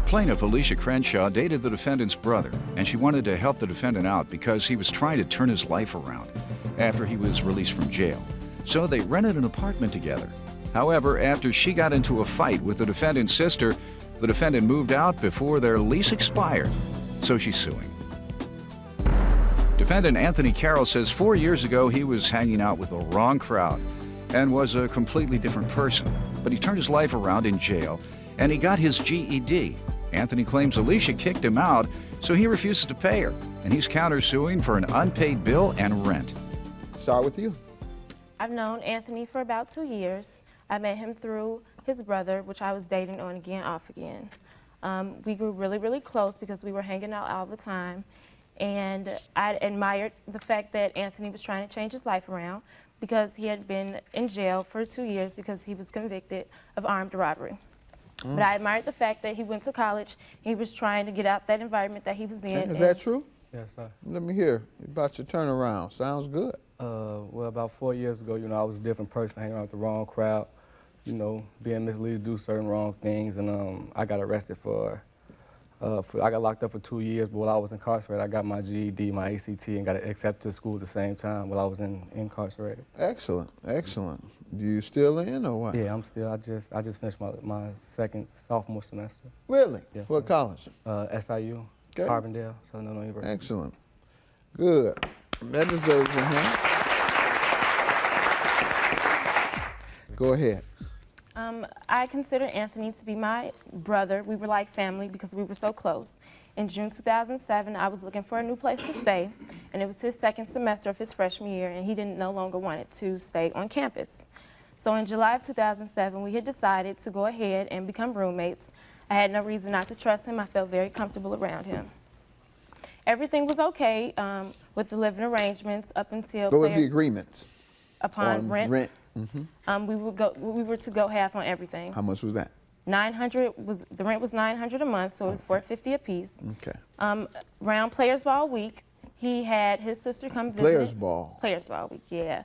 Plaintiff Alicia Crenshaw dated the defendant's brother, and she wanted to help the defendant out because he was trying to turn his life around after he was released from jail. So they rented an apartment together. However, after she got into a fight with the defendant's sister, the defendant moved out before their lease expired, so she's suing. Defendant Anthony Carroll says 4 years ago he was hanging out with the wrong crowd and was a completely different person, but he turned his life around in jail and he got his GED. Anthony claims Alicia kicked him out, so he refuses to pay her, and he's countersuing for an unpaid bill and rent. Start with you. I've known Anthony for about 2 years. I met him through his brother, which I was dating on again, off again. We grew really, really close because we were hanging out all the time, and I admired the fact that Anthony was trying to change his life around because he had been in jail for 2 years because he was convicted of armed robbery. But I admired the fact that he went to college. He was trying to get out that environment that he was in. Is that true? Yes, sir. Let me hear about your turnaround. Sounds good. Well, about 4 years ago, I was a different person, hanging out with the wrong crowd, being misled to do certain wrong things, and I got arrested I got locked up for 2 years, but while I was incarcerated, I got my GED, my ACT, and got accepted to school at the same time while I was incarcerated. Excellent, excellent. You still in or what? Yeah, I'm still. I just finished my second sophomore semester. Really? Yes, what sir. college? SIU, okay. Carbondale, Southern Illinois University. Excellent. Good. That deserves a hand. Go ahead. I consider Anthony to be my brother. We were like family because we were so close. In June 2007, I was looking for a new place to stay, and it was his second semester of his freshman year, and he no longer wanted to stay on campus. So in July of 2007, we had decided to go ahead and become roommates. I had no reason not to trust him. I felt very comfortable around him. Everything was okay with the living arrangements up until... What was the agreements? Upon rent. Mm-hmm. We were to go half on everything. How much was that? The rent was $900 a month, so it was $450 a piece. Okay. Around Players Ball week, he had his sister come visit. Players Ball? Players Ball week, yeah.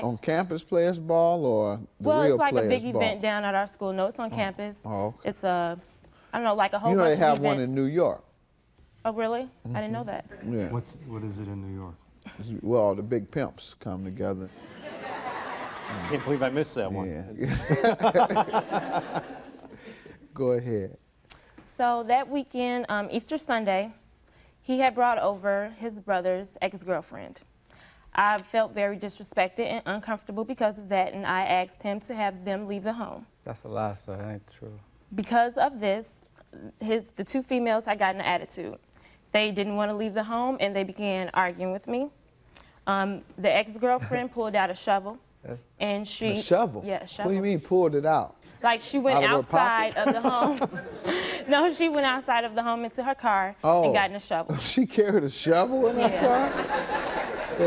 On campus Players Ball or the well, real it's like Players a big Ball? event down at our school. No, it's on campus. Oh, okay. It's I don't know, like a whole bunch of events. They have one in New York. Oh, really? I didn't know that. Yeah. What is it in New York? Well, the big pimps come together. I can't believe I missed that one. Yeah. Go ahead. So that weekend, Easter Sunday, he had brought over his brother's ex-girlfriend. I felt very disrespected and uncomfortable because of that, and I asked him to have them leave the home. That's a lie, sir. That ain't true. Because of this, the two females had gotten an attitude. They didn't want to leave the home, and they began arguing with me. The ex-girlfriend pulled out a shovel. And she... A shovel? Yeah, a shovel. What do you mean pulled it out? Like she went outside of the home. No, she went outside of the home into her car and got in a shovel. She carried a shovel in her car?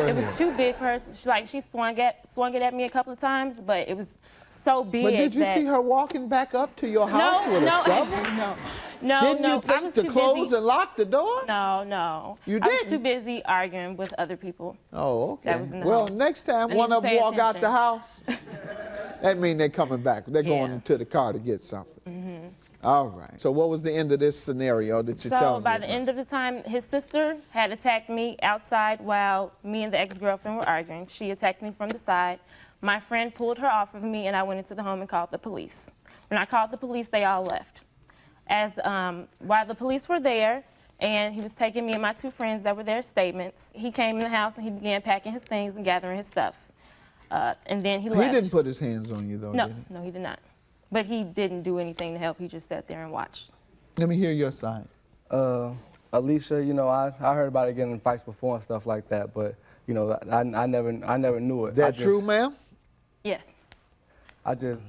It was too big for her. She swung it at me a couple of times, but it was so big. But did you see her walking back up to your house with a shovel? No. Didn't you think to close and lock the door? No. You didn't? I was too busy arguing with other people. Oh, okay. That was in the well, home. next time one of them walk out the house, that means they're coming back. They're going to the car to get something. Mm-hmm. All right. So what was the end of this scenario that you're telling me? So by the end of the time, his sister had attacked me outside while me and the ex-girlfriend were arguing. She attacked me from the side. My friend pulled her off of me, and I went into the home and called the police. When I called the police, they all left. While the police were there, and he was taking me and my two friends that were there statements, he came in the house and he began packing his things and gathering his stuff. And then he left. He didn't put his hands on you, though, No, did he? no, he did not. But he didn't do anything to help. He just sat there and watched. Let me hear your side. Alicia, I heard about it getting in fights before and stuff like that, but I never knew it. Is that true, ma'am? Yes. I just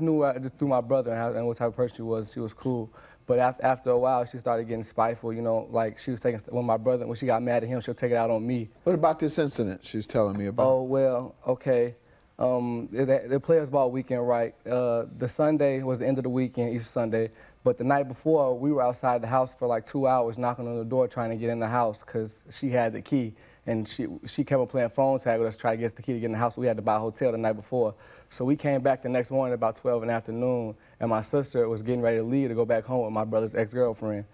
knew just through my brother and what type of person she was. She was cool. But after a while, she started getting spiteful, like she was taking, when she got mad at him, she'll take it out on me. What about this incident she's telling me about? Oh, well, okay. The Players Ball weekend, right? The Sunday was the end of the weekend, Easter Sunday. But the night before, we were outside the house for like 2 hours knocking on the door trying to get in the house because she had the key. And she kept on playing phone tag with us, trying to get us the key to get in the house. We had to buy a hotel the night before. So we came back the next morning about 12 in the afternoon, and my sister was getting ready to leave to go back home with my brother's ex-girlfriend.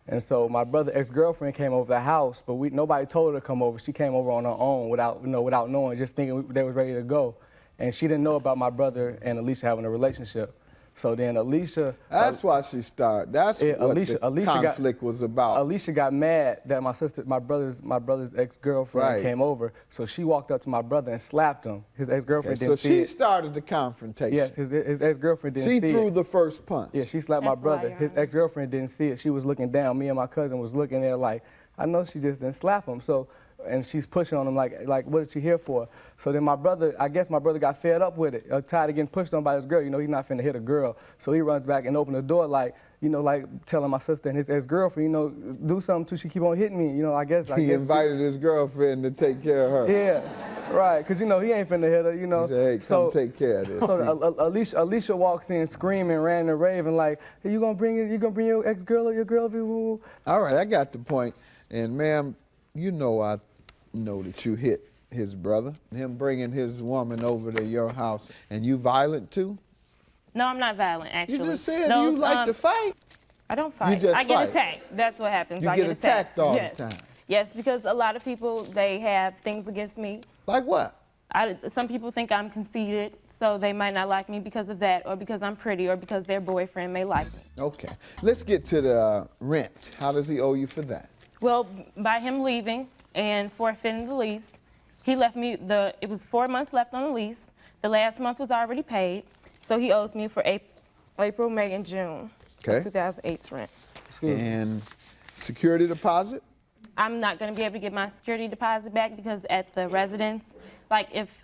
And so my brother's ex-girlfriend came over the house, but nobody told her to come over. She came over on her own without knowing, just thinking they was ready to go. And she didn't know about my brother and Alicia having a relationship. So then Alicia... That's why she started. That's what the conflict was about. Alicia got mad that my brother's ex-girlfriend came over. So she walked up to my brother and slapped him. His ex-girlfriend didn't see it. So she started the confrontation. Yes, his ex-girlfriend didn't see it. She threw the first punch. Yeah, she slapped my brother. His ex-girlfriend didn't see it. She was looking down. Me and my cousin was looking there like, I know she just didn't slap him. So, and she's pushing on him like, what is she here for? So then I guess my brother got fed up with it, tired of getting pushed on by his girl. You know, he's not finna hit a girl. So he runs back and opens the door like telling my sister and his ex-girlfriend, do something till she keep on hitting me. I guess. He invited his girlfriend to take care of her. Yeah, right, because, he ain't finna hit her, He said, hey, come take care of this. So Alicia walks in screaming, ranting and raving like, hey, you gonna bring your ex-girl or your girl? All right, I got the point. And ma'am, I know that you hit his brother, him bringing his woman over to your house, and you violent too? No, I'm not violent, actually. You just said you like to fight. I don't fight. I get attacked. That's what happens. I get attacked all the time. Yes, because a lot of people, they have things against me. Like what? Some people think I'm conceited, so they might not like me because of that, or because I'm pretty, or because their boyfriend may like me. Okay. Let's get to the rent. How does he owe you for that? Well, by him leaving and forfeiting the lease, he left me it was 4 months left on the lease. The last month was already paid, so he owes me for April, May, and June of 2008's rent. And security deposit? I'm not going to be able to get my security deposit back because at the residence, like if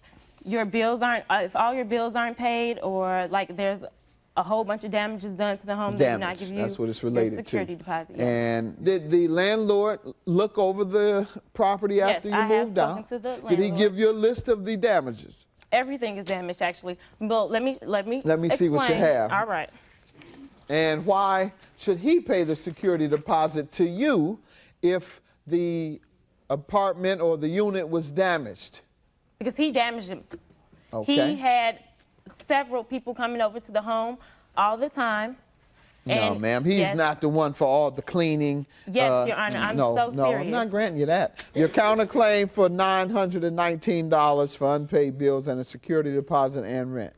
all your bills aren't paid, or like there's a whole bunch of damages done to the home, they do not give you that's what it's related your security deposit. Yes. And did the landlord look over the property after you moved out? Yes, I have spoken to the landlord. Did he give you a list of the damages? Everything is damaged, actually. Well, let me see what you have. All right. And why should he pay the security deposit to you if the apartment or the unit was damaged? Because he damaged him. Okay. He had several people coming over to the home all the time. No, ma'am, he's not the one for all the cleaning. Yes, Your Honor, I'm so serious. No, I'm not granting you that. Your counterclaim for $919 for unpaid bills and a security deposit and rent.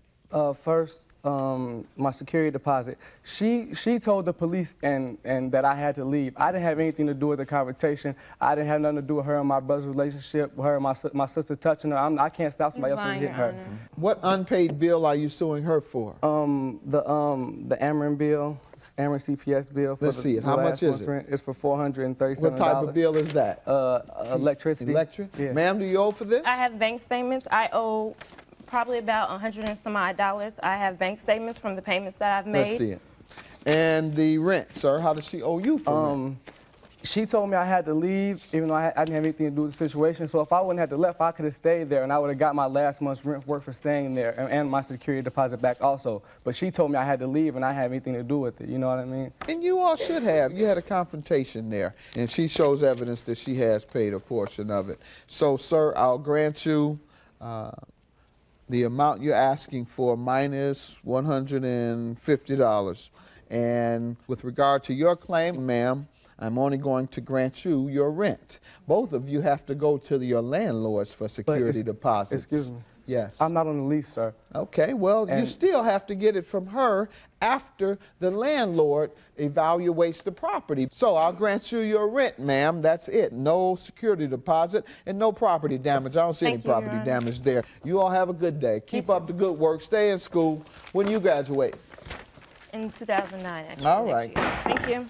First, my security deposit. She told the police and that I had to leave. I didn't have anything to do with the confrontation. I didn't have nothing to do with her and my brother's relationship, her and my sister touching her. I can't stop somebody else from hitting her. What unpaid bill are you suing her for? The Ameren bill, Ameren CPS bill. Let's see it. How much is it? It's for $437. What type of bill is that? Electricity. Electric? Yeah. Ma'am, do you owe for this? I have bank statements. I owe probably about $100 and some odd. I have bank statements from the payments that I've made. Let's see it. And the rent, sir, how does she owe you for rent? She told me I had to leave, even though I didn't have anything to do with the situation. So if I wouldn't have left, I could have stayed there, and I would have got my last month's rent work for staying there, and my security deposit back also. But she told me I had to leave, and I didn't have anything to do with it. You know what I mean? And you all should have. You had a confrontation there, and she shows evidence that she has paid a portion of it. So, sir, I'll grant you the amount you're asking for minus $150. And with regard to your claim, ma'am, I'm only going to grant you your rent. Both of you have to go to your landlords for security deposits. Excuse me. Yes. I'm not on the lease, sir. Okay, well, you still have to get it from her after the landlord evaluates the property. So I'll grant you your rent, ma'am. That's it. No security deposit and no property damage. I don't see any property damage there. You all have a good day. Keep up the good work. Stay in school. When you graduate? In 2009, actually. All right. Thank you.